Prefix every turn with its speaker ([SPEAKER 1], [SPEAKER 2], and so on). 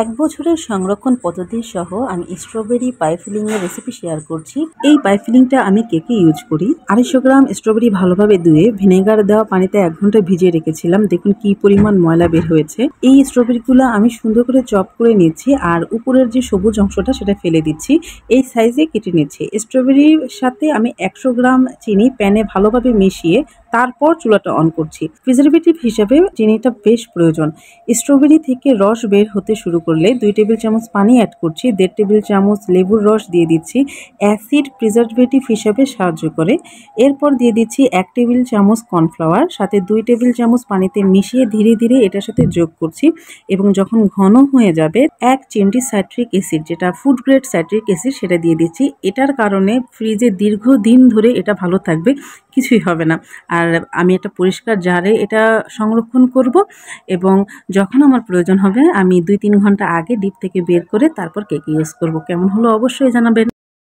[SPEAKER 1] এক বছরের সংরক্ষণ পদ্ধতি সহ আমি স্ট্রবেরি পাই ফিলিং এর রেসিপি শেয়ার করছি। এই পাই ফিলিংটা আমি কেকে ইউজ করি। 250 গ্রাম স্ট্রবেরি ভালোভাবে ধুয়ে ভিনেগার দেওয়া পানিতে 1 ঘন্টা ভিজিয়ে রেখেছিলাম। দেখুন কি পরিমাণ ময়লা বের হয়েছে। এই স্ট্রবেরিগুলো আমি সুন্দর করে চপ করে নিচ্ছি আর উপরের যে সবুজ অংশটা সেটা ফেলে দিচ্ছি। এই সাইজে কেটে নিচ্ছি। স্ট্রবেরির সাথে আমি 100 গ্রাম চিনি প্যানে ভালোভাবে মিশিয়ে তারপর চুলাটা অন করছি। প্রিজারভেটিভ হিসেবে চিনিটা বেশ প্রয়োজন। স্ট্রবেরি থেকে রস বের হতে শুরু করলে 2 টেবিল চামচ পানি অ্যাড করছি, 1.5 টেবিল চামচ লেবুর রস দিয়ে দিচ্ছি। অ্যাসিড প্রিজারভেটিভ হিসাবে সাহায্য করে। এরপর দিয়ে দিচ্ছি 1 টেবিল চামচ কর্নফ্লাওয়ার, সাথে 2 টেবিল চামচ পানিতে মিশিয়ে ধীরে ধীরে এটার সাথে যোগ করছি এবং যখন ঘন হয়ে যাবে 1 চিমটি সাইট্রিক অ্যাসিড, যেটা ফুড গ্রেড সাইট্রিক অ্যাসিড, সেটা দিয়ে দিচ্ছি। এটার কারণে ফ্রিজে দীর্ঘদিন ধরে এটা ভালো থাকবে, কিছুই হবে না। আর আমি একটা পরিষ্কার জারে এটা সংরক্ষণ করব এবং যখন আমার প্রয়োজন হবে আমি 2-3 ঘন্টা আগে ডিপ থেকে বের করে তারপর কেকে ইউজ করব। কেমন হলো অবশ্যই জানাবেন।